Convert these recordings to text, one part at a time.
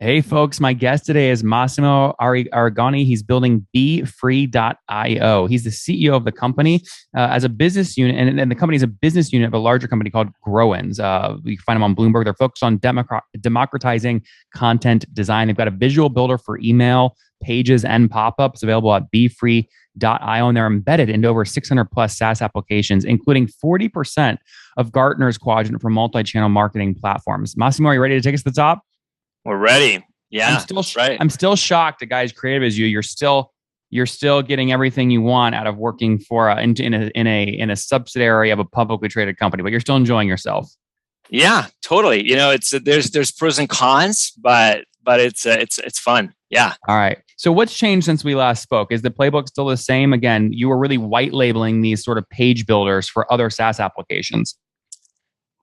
Hey folks, my guest today is Massimo Aragoni. He's building BeFree.io. He's the CEO of the company as a business unit, and the company is a business unit of a larger company called Growens. You can find them on Bloomberg. They're focused on democratizing content design. They've got a visual builder for email, pages, and pop-ups available at BeFree.io, and they're embedded into over 600 plus SaaS applications, including 40% of Gartner's quadrant for multi-channel marketing platforms. Massimo, are you ready to take us to the top? We're ready. I'm Yeah, still that's right. I'm still shocked a guy as creative as you. You're still getting everything you want out of working for in a subsidiary of a publicly traded company, but you're still enjoying yourself. Yeah, totally. It's there's pros and cons, but it's fun. Yeah. All right. So what's changed since we last spoke? Is the playbook still the same? Again, you were really white labeling these sort of page builders for other SaaS applications.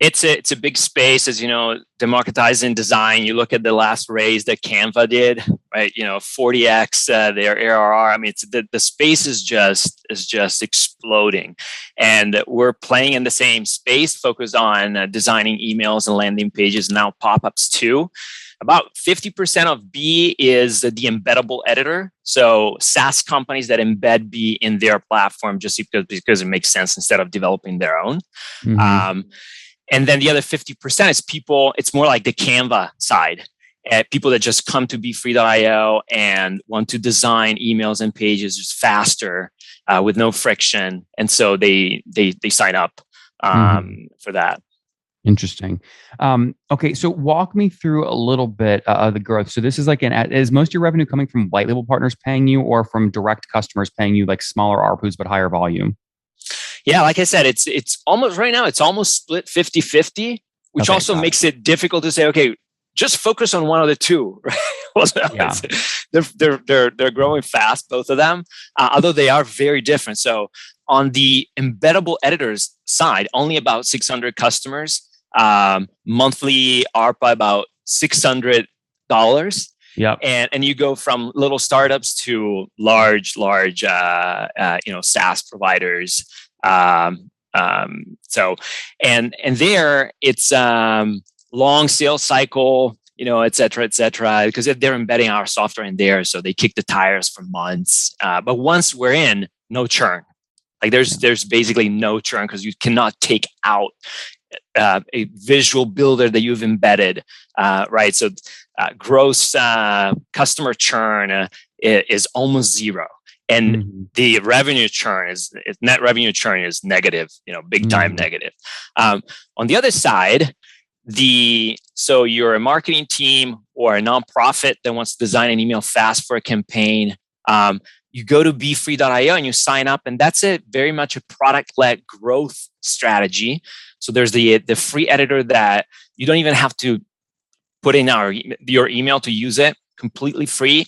It's a big space, as you know, democratizing design. You look at the last raise that Canva did, right? 40x their ARR. I mean, it's the space is just exploding, and we're playing in the same space, focused on designing emails and landing pages, now pop-ups too. About 50% of B is the embeddable editor. So SaaS companies that embed B in their platform just because it makes sense instead of developing their own. Mm-hmm. And then the other 50% is people, it's more like the Canva side. People that just come to BeFree.io and want to design emails and pages just faster with no friction. And so they sign up Mm-hmm. for that. Interesting. Okay, so walk me through a little bit of the growth. So this is is most of your revenue coming from white label partners paying you, or from direct customers paying you, like smaller ARPUs but higher volume? Yeah, like I said, it's almost right now, it's almost split 50-50, which Okay, also got it. makes it difficult to say, okay, just focus on one of the two, right? Well, Yeah. they're growing fast, both of them, although they are very different. So on the embeddable editors side, only about 600 customers, monthly ARPA about $600. Yep. And you go from little startups to large SaaS providers. So and there it's long sales cycle, et cetera, because they're embedding our software in there, so they kick the tires for months. But once we're in, no churn. Like there's basically no churn because you cannot take out a visual builder that you've embedded, right? So gross customer churn is almost zero. And Mm-hmm. the revenue churn is net revenue churn is negative, big time Mm-hmm. negative. On the other side, so you're a marketing team or a nonprofit that wants to design an email fast for a campaign. You go to BeFree.io and you sign up, and that's very much a product-led growth strategy. So there's the free editor that you don't even have to put in your email to use it, completely free.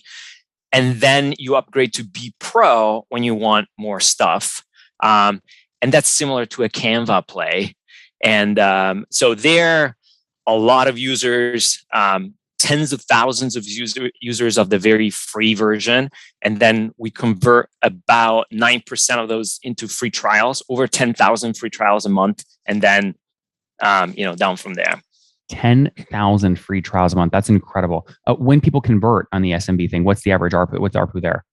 And then you upgrade to B Pro when you want more stuff. And that's similar to a Canva play. And so there, a lot of users, tens of thousands of users of the very free version. And then we convert about 9% of those into free trials, over 10,000 free trials a month. And then, down from there. 10,000 free trials a month. That's incredible. When people convert on the SMB thing, what's the average ARPU? What's ARPU there?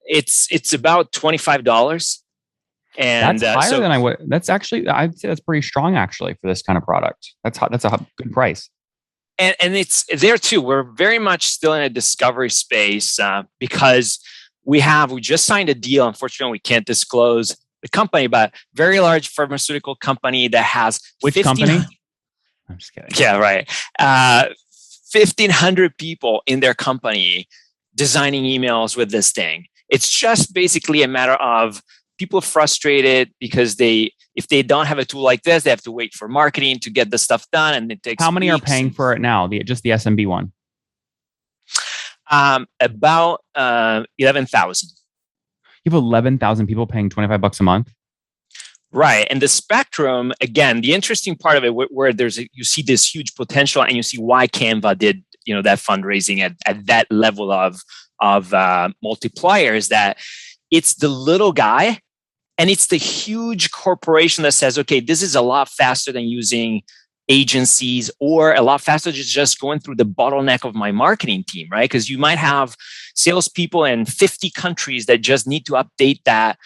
It's about $25. And That's higher than I would. That's actually, I'd say that's pretty strong actually for this kind of product. That's a good price. and it's there too. We're very much still in a discovery space because we just signed a deal. Unfortunately, we can't disclose the company, but very large pharmaceutical company that has Which company? I'm just kidding. Yeah, right. 1,500 people in their company designing emails with this thing. It's just basically a matter of people frustrated because if they don't have a tool like this, they have to wait for marketing to get the stuff done, and it takes. How many are weeks. paying for it now? Just the SMB one. About 11,000. You have 11,000 people paying $25 a month. Right. And the spectrum, again, the interesting part of it where you see this huge potential, and you see why Canva did, that fundraising at that level of multiplier, is that it's the little guy and it's the huge corporation that says, okay, this is a lot faster than using agencies, or a lot faster just going through the bottleneck of my marketing team, right? Because you might have salespeople in 50 countries that just need to update that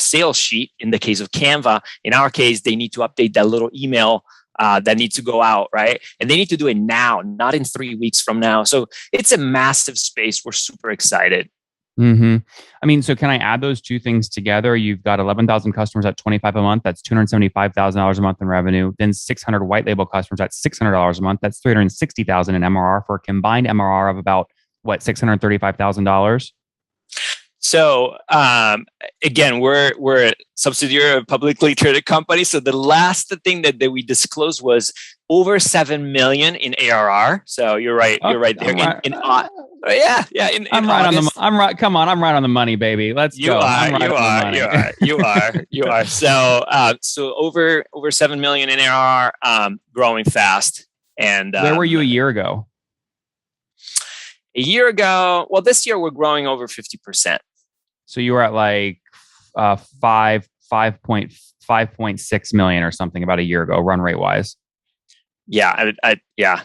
sales sheet. In the case of Canva, in our case, they need to update that little email that needs to go out, right? And they need to do it now, not in 3 weeks from now. So it's a massive space. We're super excited. Mm-hmm. I mean, so can I add those two things together? You've got 11,000 customers at 25 a month. That's $275,000 a month in revenue. Then 600 white label customers at $600 a month. That's 360,000 in MRR for a combined MRR of about what, $635,000? So again, we're a subsidiary of a publicly traded company. So the last thing that we disclosed was over 7 million in ARR. So you're right. Okay, you're right there. I'm right August. I'm right. Come on, I'm right on the money, baby. Let's go. You are. So over 7 million in ARR, growing fast. And where were you a year ago? A year ago, well, this year we're growing over 50%. So you were at like 5.6 million or something about a year ago, run rate wise. Yeah, yeah.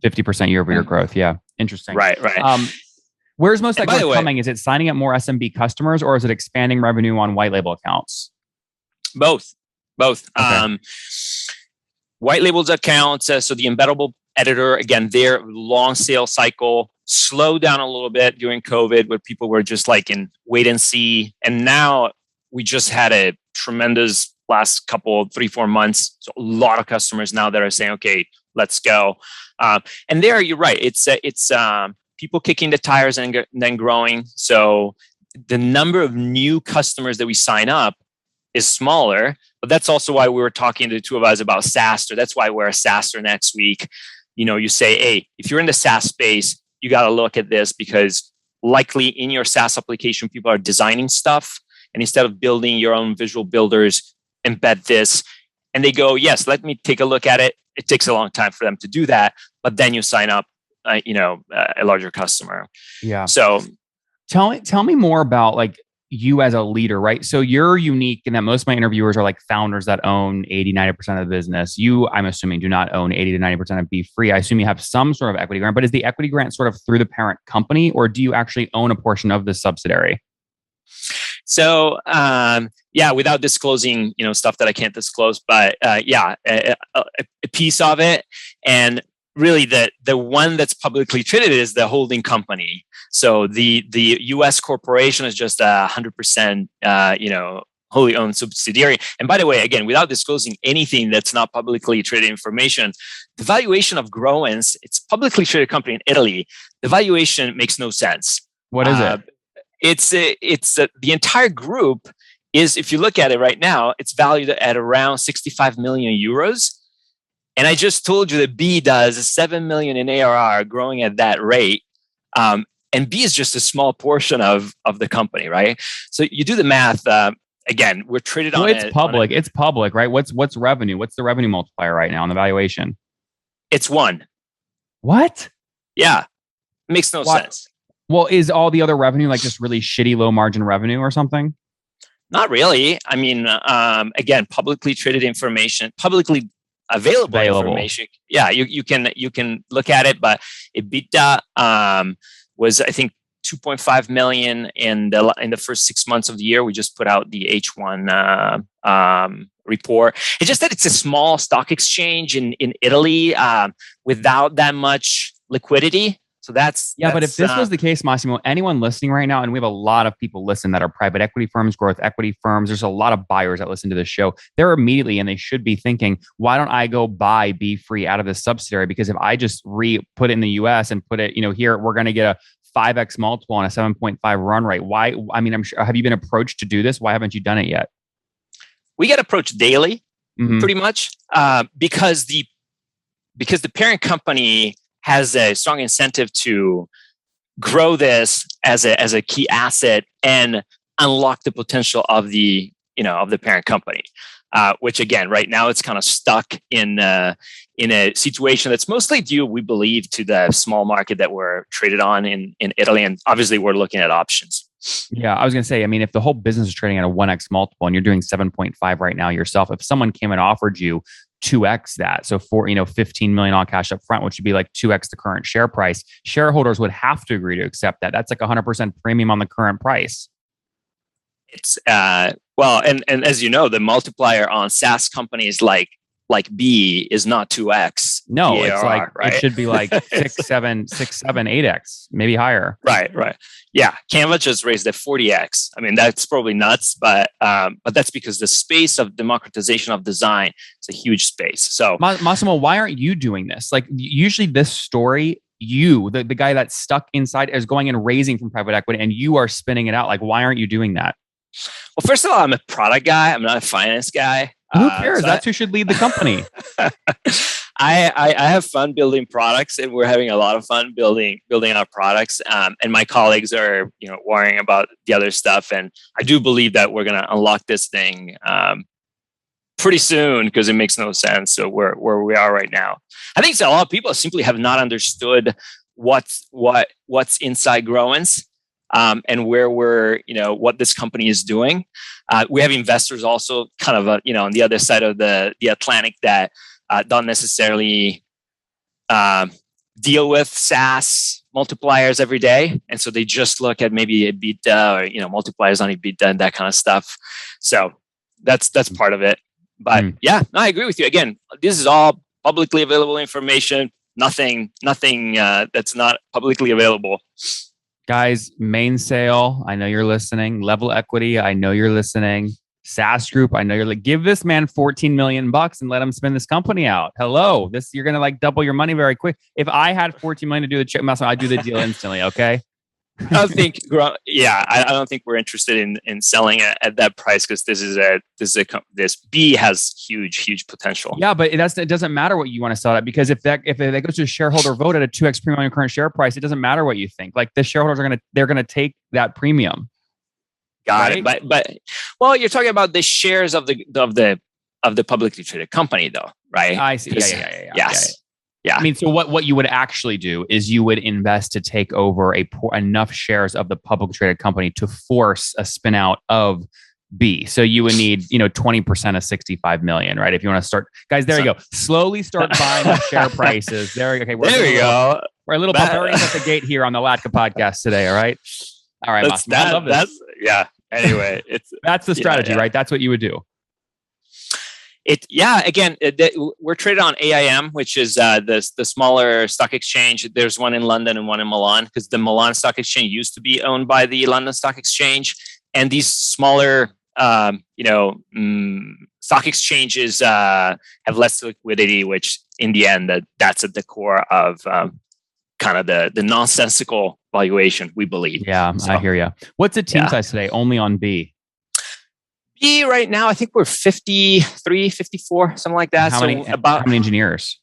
50% year over year growth. Yeah, interesting. Right. Where's most of that growth coming? Is it signing up more SMB customers, or is it expanding revenue on white label accounts? Both. Okay. White labeled accounts. So the embeddable editor, again, their long sales cycle slowed down a little bit during COVID, where people were just like in wait and see. And now we just had a tremendous last couple, 3-4 months. So a lot of customers now that are saying, okay, let's go. And there, you're right. It's people kicking the tires and then growing. So the number of new customers that we sign up is smaller, but that's also why we were talking to the two of us about SaaStr. That's why we're a SaaStr next week. You say, hey, if you're in the SaaS space, you got to look at this, because likely in your SaaS application, people are designing stuff. And instead of building your own visual builders, embed this. And they go, yes, let me take a look at it. It takes a long time for them to do that. But then you sign up, a larger customer. Yeah. So tell me more about like you as a leader, right? So you're unique in that most of my interviewers are like founders that own 80-90% of the business. You, I'm assuming, do not own 80-90% of Be Free. I assume you have some sort of equity grant, but is the equity grant sort of through the parent company, or do you actually own a portion of the subsidiary? So, without disclosing, stuff that I can't disclose, but a piece of it. And really the one that's publicly traded is the holding company. So the US corporation is just 100%, wholly owned subsidiary. And by the way, again, without disclosing anything that's not publicly traded information, the valuation of Growens, it's a publicly traded company in Italy. The valuation makes no sense. What is it? It's the entire group is, if you look at it right now, it's valued at around 65 million euros. And I just told you that B does 7 million in ARR, growing at that rate. And B is just a small portion of the company, right? So you do the math. Again, we're traded on. It's public. It's public, right? What's revenue? What's the revenue multiplier right now on the valuation? It's 1. What? Yeah, makes no sense. Well, is all the other revenue like just really shitty low margin revenue or something? Not really. I mean, again, publicly traded information, publicly available information. Yeah, you can look at it, but EBITDA was, I think, 2.5 million in the first 6 months of the year. We just put out the H1 report. It's just that it's a small stock exchange in Italy without that much liquidity. So that's but if this was the case, Massimo, anyone listening right now, and we have a lot of people listen that are private equity firms, growth equity firms. There's a lot of buyers that listen to this show. They're immediately, and they should be thinking, why don't I go buy Be Free out of the subsidiary? Because if I just put it in the US and put it, here, we're going to get a 5x multiple on a 7.5 run rate. Why? I mean, I'm sure, have you been approached to do this? Why haven't you done it yet? We get approached daily, pretty much, because the parent company has a strong incentive to grow this as a key asset and unlock the potential of the parent company. Which again, right now it's kind of stuck in a situation that's mostly due, we believe, to the small market that we're traded on in Italy, and obviously we're looking at options. Yeah, I was going to say, I mean, if the whole business is trading at a 1x multiple and you're doing 7.5 right now yourself, if someone came and offered you 2x that. So for 15 million all cash up front, which would be like 2x the current share price. Shareholders would have to agree to accept that. That's like 100% premium on the current price. It's well, and as you know, the multiplier on SaaS companies like B is not 2x. No, ARR, it's like right? It should be like 6, 7, 8x, maybe higher. Right. Yeah, Canva just raised at 40x. I mean, that's probably nuts, but that's because the space of democratization of design is a huge space. So, Massimo, why aren't you doing this? Like usually, this story, the guy that's stuck inside, is going and raising from private equity, and you are spinning it out. Like, why aren't you doing that? Well, first of all, I'm a product guy. I'm not a finance guy. Who cares? So that's who should lead the company. I have fun building products, and we're having a lot of fun building our products. And my colleagues are, worrying about the other stuff. And I do believe that we're going to unlock this thing pretty soon, because it makes no sense. So where we are right now, I think a lot of people simply have not understood what's inside Growens. And where we're, what this company is doing. We have investors also kind of, on the other side of the Atlantic that don't necessarily deal with SaaS multipliers every day. And so they just look at maybe EBITDA or, multipliers on EBITDA and that kind of stuff. So that's part of it. But yeah, no, I agree with you. Again, this is all publicly available information. Nothing that's not publicly available. Guys, Mainsail, I know you're listening. Level Equity, I know you're listening. SaaS Group, I know you're like, give this man $14 million and let him spin this company out. Hello, you're gonna like double your money very quick. If I had $14 million to do the check, I'd do the deal instantly. Okay. I don't think we're interested in selling it at that price, because this B has huge potential. Yeah, but it doesn't matter what you want to sell it at, because if that goes to a shareholder vote at a 2x premium on your current share price, it doesn't matter what you think. Like the shareholders they're gonna take that premium. Got it. But well, you're talking about the shares of the publicly traded company, though, right? I see. Yeah. Yes. Yeah. I mean, so what you would actually do is you would invest to take over enough shares of the publicly traded company to force a spin out of B. So you would need, 20% of 65 million, right? If you want to start, guys, there you go. Slowly start buying the share prices. There you go. Okay, there you go. We're a little barbarians at the gate here on the Latka podcast today. All right. All right, Massimo, I love this. Anyway, that's the strategy, right? That's what you would do. Again, we're traded on AIM, which is the smaller stock exchange. There's one in London and one in Milan, because the Milan Stock Exchange used to be owned by the London Stock Exchange, and these smaller, stock exchanges have less liquidity, which in the end, that's at the core of kind of the nonsensical valuation, we believe. Yeah, so, I hear you. What's the team size today? Only on B. B right now, I think we're 53, 54, something like that. How many engineers?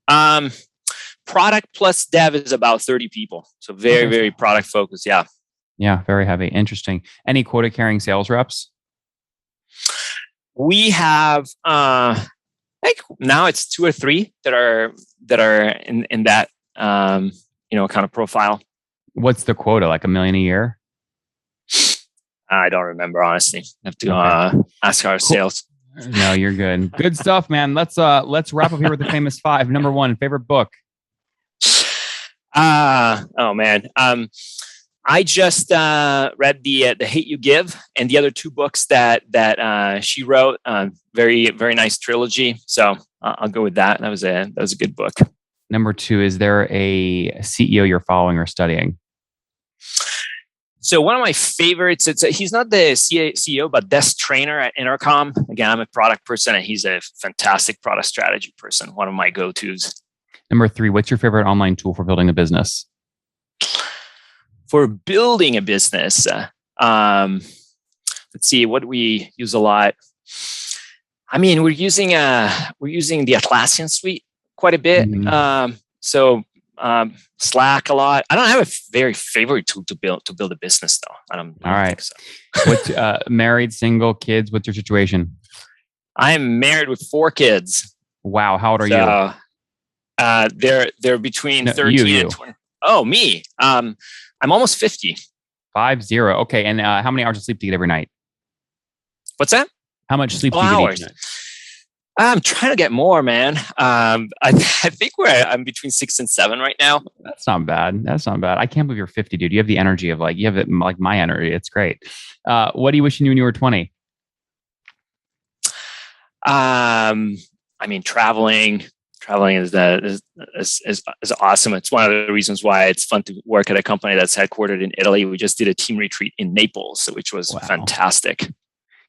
Product plus dev is about 30 people. So very product focused. Yeah. Yeah, very heavy. Interesting. Any quota carrying sales reps? We have now it's 2 or 3 that are in that kind of profile. What's the quota? Like $1 million a year? I don't remember, honestly. I have to ask our sales. No, you're good. Good stuff, man. Let's wrap up here with the famous 5. Number 1, favorite book. Oh man. I just read the Hate You Give and the other 2 books that she wrote. Very very nice trilogy. So I'll go with that. That was a good book. Number 2, is there a CEO you're following or studying? So one of my favorites, he's not the CEO, but desk trainer at Intercom. Again, I'm a product person, and he's a fantastic product strategy person. One of my go-tos. Number 3, what's your favorite online tool for building a business? For building a business, let's see, what do we use a lot? I mean, we're using the Atlassian suite quite a bit. Mm-hmm. Slack a lot. I don't have a very favorite tool to build a business, though. I don't think so. What's married, single, kids? What's your situation? I'm married with 4 kids. Wow, how old are you? They're between 13 and 20. Oh, me. I'm almost 50. 50. Okay, and how many hours of sleep do you get every night? What's that? How much sleep do you get each night? I'm trying to get more, man. I think I'm between 6 and 7 right now. That's not bad. That's not bad. I can't believe you're 50, dude. You have the energy of like, you have it like my energy. It's great. What do you wish you knew when you were 20? I mean, traveling is awesome. It's one of the reasons why it's fun to work at a company that's headquartered in Italy. We just did a team retreat in Naples, which was fantastic.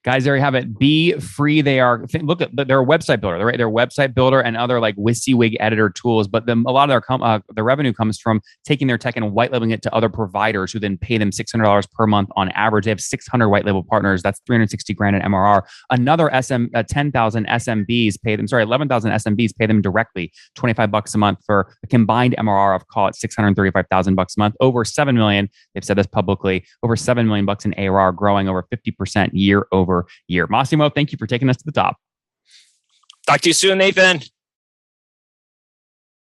Guys, there you have it. Be free. They are, look at, they're a website builder, right? They're a website builder and other like WYSIWYG editor tools. But a lot of their revenue comes from taking their tech and white labeling it to other providers who then pay them $600 per month on average. They have 600 white label partners. That's 360 grand in MRR. Another 10,000 SMBs pay them, 11,000 SMBs pay them directly $25 a month for a combined MRR of, call it $635,000 a month. Over 7 million. They've said this publicly. Over 7 million bucks in ARR, growing over 50% year over year. Massimo, thank you for taking us to the top. Talk to you soon, Nathan.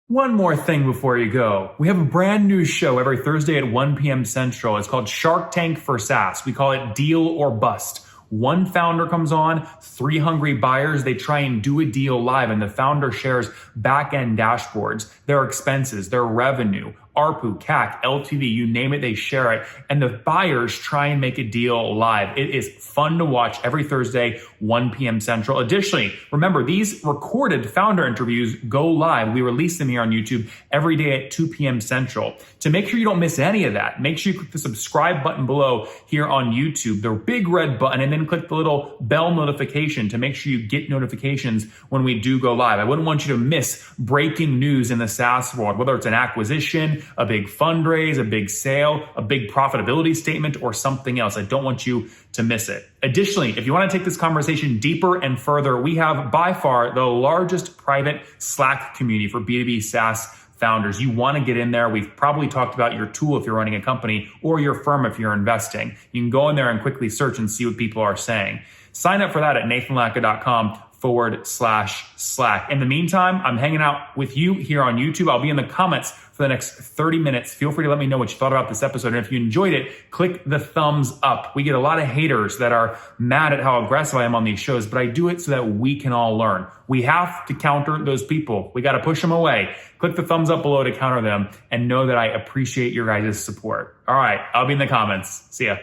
One more thing before you go. We have a brand new show every Thursday at 1 p.m. Central. It's called Shark Tank for SaaS. We call it Deal or Bust. One founder comes on, 3 hungry buyers. They try and do a deal live, and the founder shares back-end dashboards, their expenses, their revenue, ARPU, CAC, LTV, you name it, they share it. And the buyers try and make a deal live. It is fun to watch every Thursday, 1 p.m. Central. Additionally, remember, these recorded founder interviews go live. We release them here on YouTube every day at 2 p.m. Central. To make sure you don't miss any of that, make sure you click the subscribe button below here on YouTube, the big red button, and then click the little bell notification to make sure you get notifications when we do go live. I wouldn't want you to miss breaking news in the SaaS world, whether it's an acquisition, a big fundraise, a big sale, a big profitability statement, or something else. I don't want you to miss it. Additionally, if you want to take this conversation deeper and further, we have by far the largest private Slack community for B2B SaaS founders. You want to get in there. We've probably talked about your tool if you're running a company or your firm if you're investing. You can go in there and quickly search and see what people are saying. Sign up for that at nathanlatka.com/Slack. In the meantime, I'm hanging out with you here on YouTube. I'll be in the comments for the next 30 minutes. Feel free to let me know what you thought about this episode. And if you enjoyed it, click the thumbs up. We get a lot of haters that are mad at how aggressive I am on these shows, but I do it so that we can all learn. We have to counter those people. We got to push them away. Click the thumbs up below to counter them and know that I appreciate your guys' support. All right, I'll be in the comments. See ya.